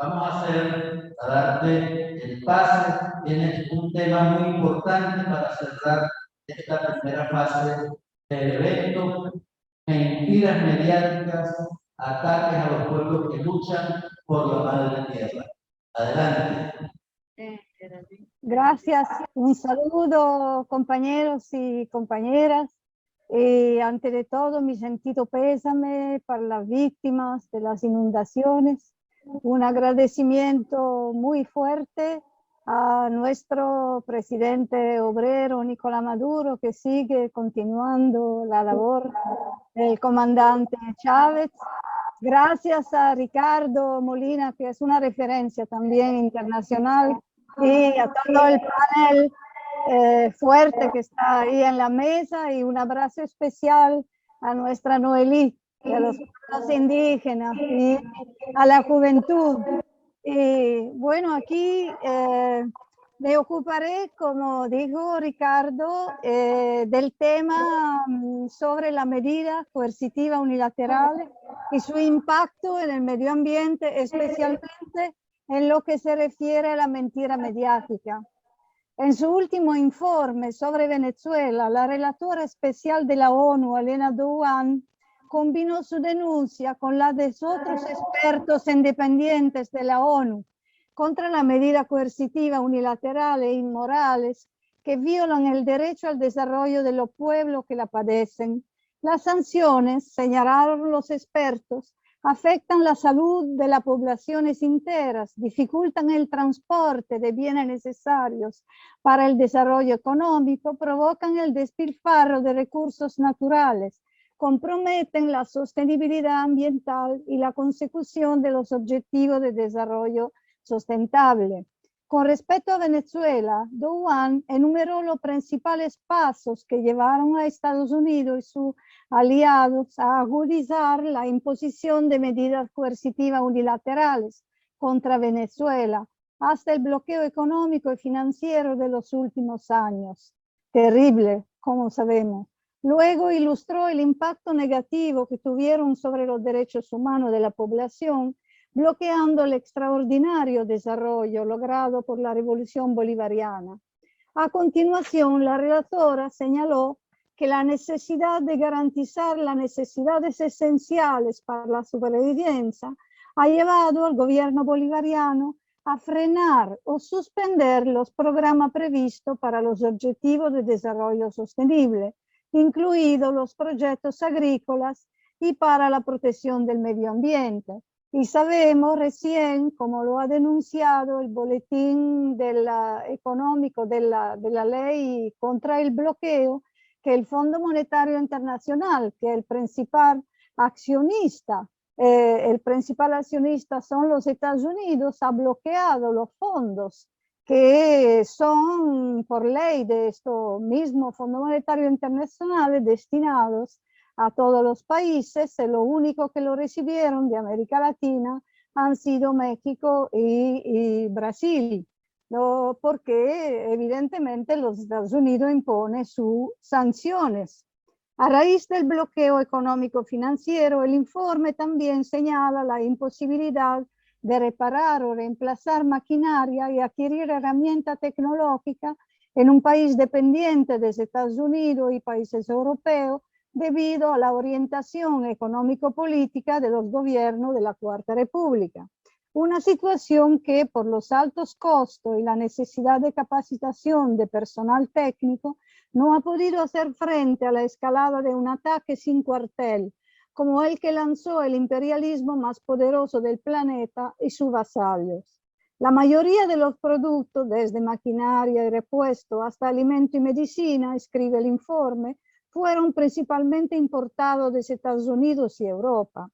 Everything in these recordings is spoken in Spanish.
vamos a darte el pase. Tienes un tema muy importante para cerrar esta primera fase del evento: mentiras mediáticas, ataques a los pueblos que luchan por la madre tierra. Adelante. Gracias. Un saludo, compañeros y compañeras. Ante de todo, mi sentido pésame para las víctimas de las inundaciones. Un agradecimiento muy fuerte a nuestro presidente obrero, Nicolás Maduro, que sigue continuando la labor del comandante Chávez. Gracias a Ricardo Molina, que es una referencia también internacional, y a todo el panel fuerte que está ahí en la mesa, y un abrazo especial a nuestra Noelí, y a los pueblos indígenas y a la juventud. Y bueno, aquí me ocuparé, como dijo Ricardo, del tema sobre la medida coercitiva unilateral y su impacto en el medio ambiente, especialmente en lo que se refiere a la mentira mediática. En su último informe sobre Venezuela, la relatora especial de la ONU, Elena Douan, combinó su denuncia con la de otros expertos independientes de la ONU contra la medida coercitiva unilateral e inmorales que violan el derecho al desarrollo de los pueblos que la padecen. Las sanciones, señalaron los expertos, afectan la salud de las poblaciones enteras, dificultan el transporte de bienes necesarios para el desarrollo económico, provocan el despilfarro de recursos naturales, comprometen la sostenibilidad ambiental y la consecución de los objetivos de desarrollo sustentable. Con respecto a Venezuela, Douan enumeró los principales pasos que llevaron a Estados Unidos y sus aliados a agudizar la imposición de medidas coercitivas unilaterales contra Venezuela, hasta el bloqueo económico y financiero de los últimos años. Terrible, como sabemos. Luego ilustró el impacto negativo que tuvieron sobre los derechos humanos de la población, bloqueando el extraordinario desarrollo logrado por la revolución bolivariana. A continuación, la relatora señaló que la necesidad de garantizar las necesidades esenciales para la supervivencia ha llevado al gobierno bolivariano a frenar o suspender los programas previstos para los objetivos de desarrollo sostenible, incluidos los proyectos agrícolas y para la protección del medio ambiente. Y sabemos recién, como lo ha denunciado el boletín económico de la ley contra el bloqueo, que el Fondo Monetario Internacional, que el principal accionista son los Estados Unidos, ha bloqueado los fondos que son por ley de esto mismo Fondo Monetario Internacional destinados a todos los países. Lo único que lo recibieron de América Latina han sido México y Brasil, ¿no? Porque evidentemente los Estados Unidos imponen sus sanciones. A raíz del bloqueo económico financiero, el informe también señala la imposibilidad de reparar o reemplazar maquinaria y adquirir herramientas tecnológicas en un país dependiente de Estados Unidos y países europeos, debido a la orientación económico-política de los gobiernos de la Cuarta República. Una situación que, por los altos costos y la necesidad de capacitación de personal técnico, no ha podido hacer frente a la escalada de un ataque sin cuartel, como el que lanzó el imperialismo más poderoso del planeta y sus vasallos. La mayoría de los productos, desde maquinaria y repuesto hasta alimento y medicina, escribe el informe, fueron principalmente importados desde Estados Unidos y Europa.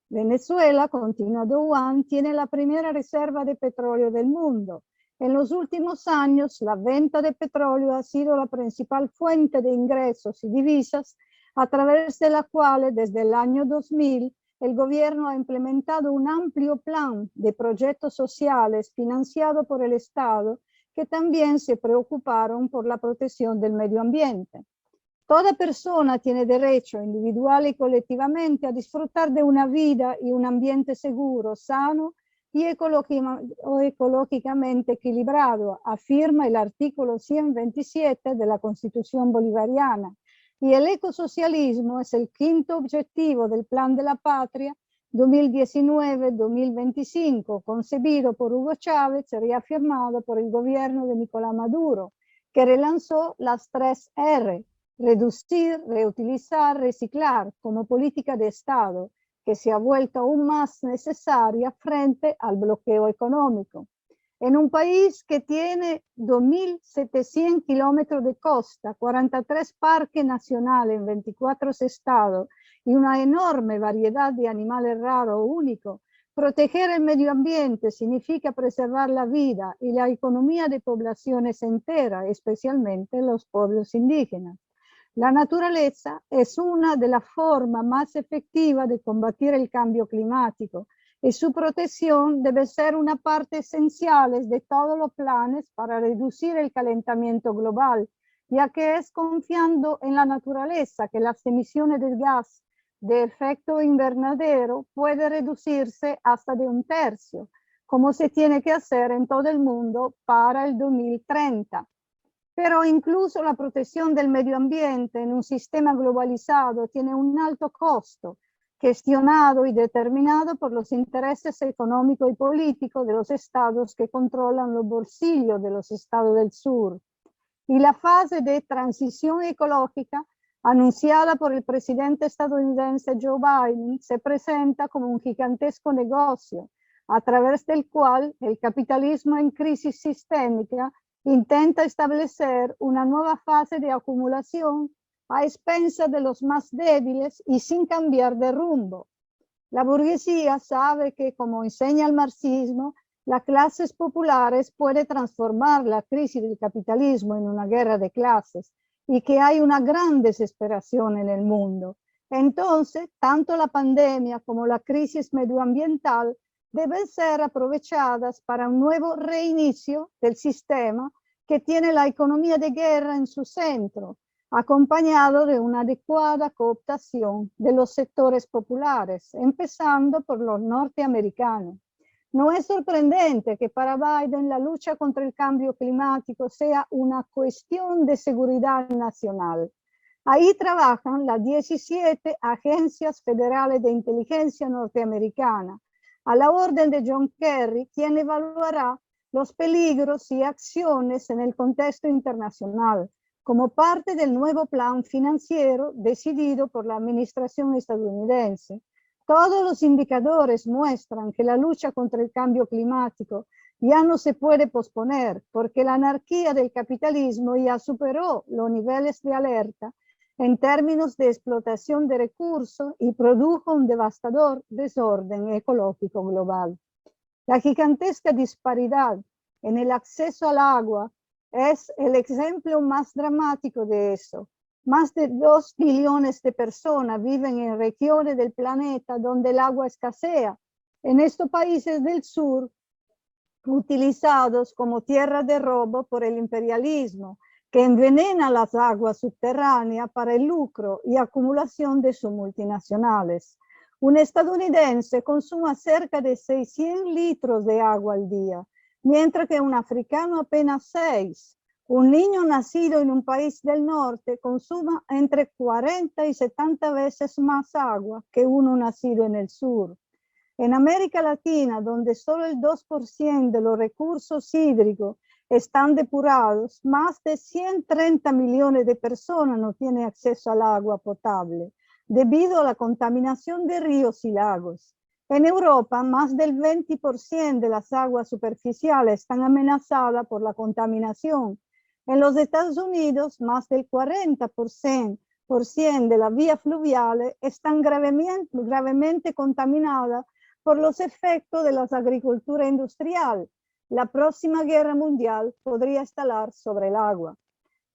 Venezuela, continúa Douan, tiene la primera reserva de petróleo del mundo. En los últimos años, la venta de petróleo ha sido la principal fuente de ingresos y divisas, a través de la cual, desde el año 2000, el gobierno ha implementado un amplio plan de proyectos sociales financiado por el Estado, que también se preocuparon por la protección del medio ambiente. Toda persona tiene derecho, individual y colectivamente, a disfrutar de una vida y un ambiente seguro, sano, y ecológicamente equilibrado, afirma el artículo 127 de la Constitución bolivariana. Y el ecosocialismo es el quinto objetivo del Plan de la Patria 2019-2025, concebido por Hugo Chávez y reafirmado por el gobierno de Nicolás Maduro, que relanzó las 3 R, reducir, reutilizar, reciclar, como política de Estado, que se ha vuelto aún más necesaria frente al bloqueo económico. En un país que tiene 2.700 kilómetros de costa, 43 parques nacionales en 24 estados y una enorme variedad de animales raros únicos, proteger el medio ambiente significa preservar la vida y la economía de poblaciones enteras, especialmente los pueblos indígenas. La naturaleza es una de las formas más efectivas de combatir el cambio climático y su protección debe ser una parte esencial de todos los planes para reducir el calentamiento global, ya que es confiando en la naturaleza que las emisiones de gas de efecto invernadero pueden reducirse hasta de 1/3, como se tiene que hacer en todo el mundo para el 2030. Pero incluso la protección del medio ambiente en un sistema globalizado tiene un alto costo, gestionado y determinado por los intereses económicos y políticos de los estados que controlan los bolsillos de los estados del sur. Y la fase de transición ecológica anunciada por el presidente estadounidense Joe Biden se presenta como un gigantesco negocio a través del cual el capitalismo en crisis sistémica intenta establecer una nueva fase de acumulación a expensas de los más débiles y sin cambiar de rumbo. La burguesía sabe que, como enseña el marxismo, las clases populares pueden transformar la crisis del capitalismo en una guerra de clases y que hay una gran desesperación en el mundo. Entonces, tanto la pandemia como la crisis medioambiental deben ser aprovechadas para un nuevo reinicio del sistema que tiene la economía de guerra en su centro, acompañado de una adecuada cooptación de los sectores populares, empezando por los norteamericanos. No es sorprendente que para Biden la lucha contra el cambio climático sea una cuestión de seguridad nacional. Ahí trabajan las 17 agencias federales de inteligencia norteamericana, a la orden de John Kerry, quien evaluará los peligros y acciones en el contexto internacional, como parte del nuevo plan financiero decidido por la administración estadounidense. Todos los indicadores muestran que la lucha contra el cambio climático ya no se puede posponer porque la anarquía del capitalismo ya superó los niveles de alerta en términos de explotación de recursos y produjo un devastador desorden ecológico global. La gigantesca disparidad en el acceso al agua es el ejemplo más dramático de eso. Más de 2 billones de personas viven en regiones del planeta donde el agua escasea. En estos países del sur, utilizados como tierra de robo por el imperialismo, que envenena las aguas subterráneas para el lucro y acumulación de sus multinacionales. Un estadounidense consuma cerca de 600 litros de agua al día, mientras que un africano apenas 6. Un niño nacido en un país del norte consuma entre 40 y 70 veces más agua que uno nacido en el sur. En América Latina, donde solo el 2% de los recursos hídricos están depurados, más de 130 millones de personas no tienen acceso al agua potable debido a la contaminación de ríos y lagos. En Europa, más del 20% de las aguas superficiales están amenazadas por la contaminación. En los Estados Unidos, más del 40% de las vías fluviales están gravemente contaminadas por los efectos de la agricultura industrial. La próxima guerra mundial podría estallar sobre el agua.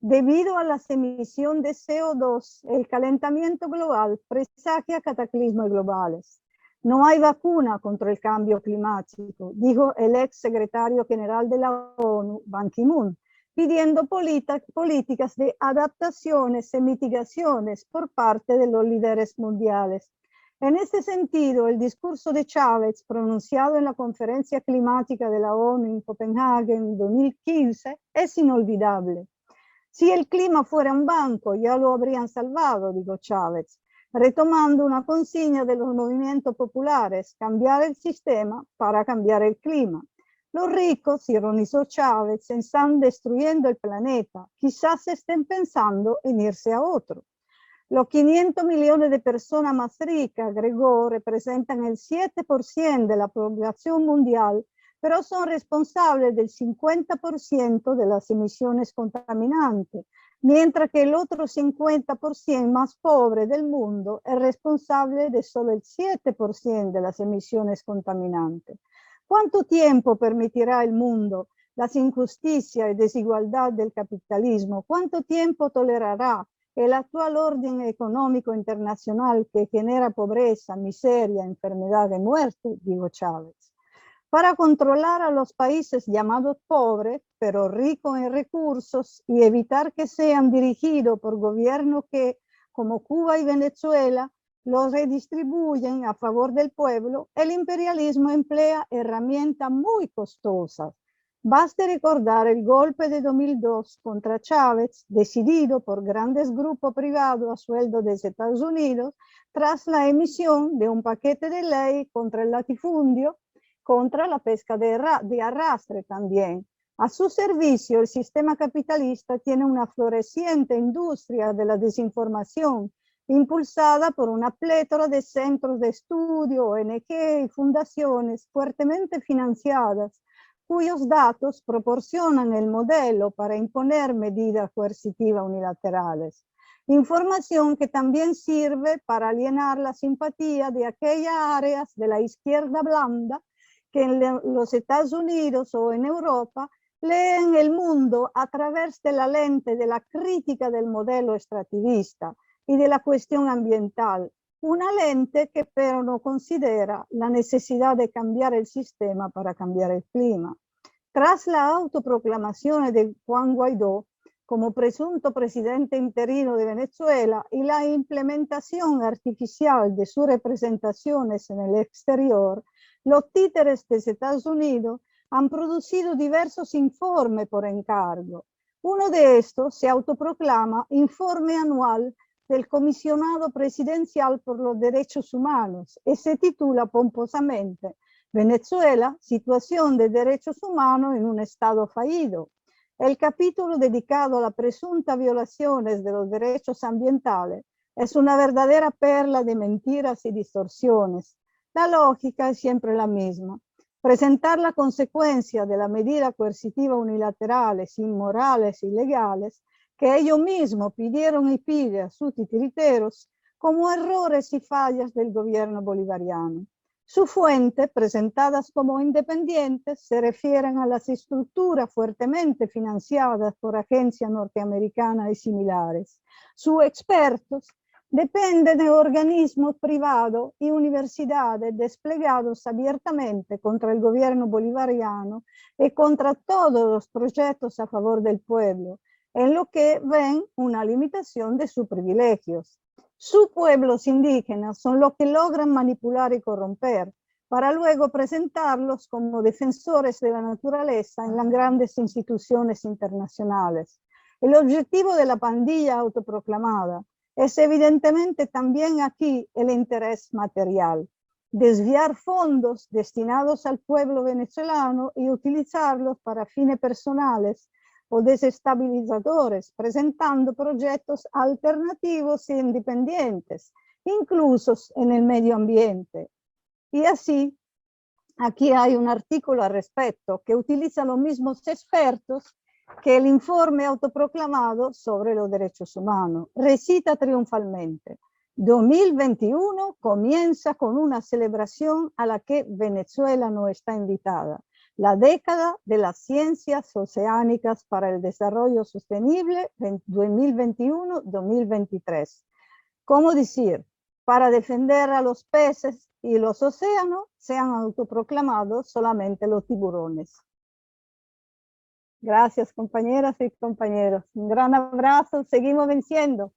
Debido a las emisiones de CO2, el calentamiento global presagia cataclismos globales. No hay vacuna contra el cambio climático, dijo el ex secretario general de la ONU, Ban Ki-moon, pidiendo políticas de adaptaciones y mitigaciones por parte de los líderes mundiales. En este sentido, el discurso de Chávez, pronunciado en la Conferencia Climática de la ONU en Copenhague en 2015, es inolvidable. Si el clima fuera un banco, ya lo habrían salvado, dijo Chávez, retomando una consigna de los movimientos populares, cambiar el sistema para cambiar el clima. Los ricos, ironizó Chávez, están destruyendo el planeta, quizás estén pensando en irse a otro. Los 500 millones de personas más ricas, agregó, representan el 7% de la población mundial, pero son responsables del 50% de las emisiones contaminantes, mientras que el otro 50% más pobre del mundo es responsable de solo el 7% de las emisiones contaminantes. ¿Cuánto tiempo permitirá el mundo las injusticias y desigualdad del capitalismo? ¿Cuánto tiempo tolerará el actual orden económico internacional que genera pobreza, miseria, enfermedad y muerte? Dijo Chávez. Para controlar a los países llamados pobres, pero ricos en recursos, y evitar que sean dirigidos por gobiernos que, como Cuba y Venezuela, los redistribuyen a favor del pueblo, el imperialismo emplea herramientas muy costosas. Basta recordar el golpe de 2002 contra Chávez, decidido por grandes grupos privados a sueldo de Estados Unidos, tras la emisión de un paquete de ley contra el latifundio, contra la pesca de arrastre también. A su servicio, el sistema capitalista tiene una floreciente industria de la desinformación, impulsada por una plétora de centros de estudio, ONG y fundaciones fuertemente financiadas, cuyos datos proporcionan el modelo para imponer medidas coercitivas unilaterales. Información que también sirve para alienar la simpatía de aquellas áreas de la izquierda blanda que en los Estados Unidos o en Europa leen el mundo a través de la lente de la crítica del modelo extractivista y de la cuestión ambiental, una lente que pero no considera la necesidad de cambiar el sistema para cambiar el clima. Tras la autoproclamación de Juan Guaidó como presunto presidente interino de Venezuela y la implementación artificial de sus representaciones en el exterior, los títeres de Estados Unidos han producido diversos informes por encargo. Uno de estos se autoproclama Informe Anual del Comisionado Presidencial por los Derechos Humanos y se titula pomposamente Venezuela, situación de derechos humanos en un estado fallido. El capítulo dedicado a las presuntas violaciones de los derechos ambientales es una verdadera perla de mentiras y distorsiones. La lógica es siempre la misma. Presentar la consecuencia de la medida coercitiva unilaterales, inmorales y ilegales que ellos mismos pidieron y piden a sus titiriteros como errores y fallas del gobierno bolivariano. Su fuente, presentadas como independientes, se refieren a las estructuras fuertemente financiadas por agencias norteamericanas y similares. Sus expertos dependen de organismos privados y universidades desplegados abiertamente contra el gobierno bolivariano y contra todos los proyectos a favor del pueblo, en lo que ven una limitación de sus privilegios. Sus pueblos indígenas son los que logran manipular y corromper, para luego presentarlos como defensores de la naturaleza en las grandes instituciones internacionales. El objetivo de la pandilla autoproclamada es evidentemente también aquí el interés material, desviar fondos destinados al pueblo venezolano y utilizarlos para fines personales o desestabilizadores, presentando proyectos alternativos e independientes, incluso en el medio ambiente. Y así, aquí hay un artículo al respecto que utiliza los mismos expertos que el informe autoproclamado sobre los derechos humanos. Recita triunfalmente: 2021 comienza con una celebración a la que Venezuela no está invitada. La década de las ciencias oceánicas para el desarrollo sostenible 2021-2023. ¿Cómo decir? Para defender a los peces y los océanos se han autoproclamado solamente los tiburones. Gracias, compañeras y compañeros. Un gran abrazo. Seguimos venciendo.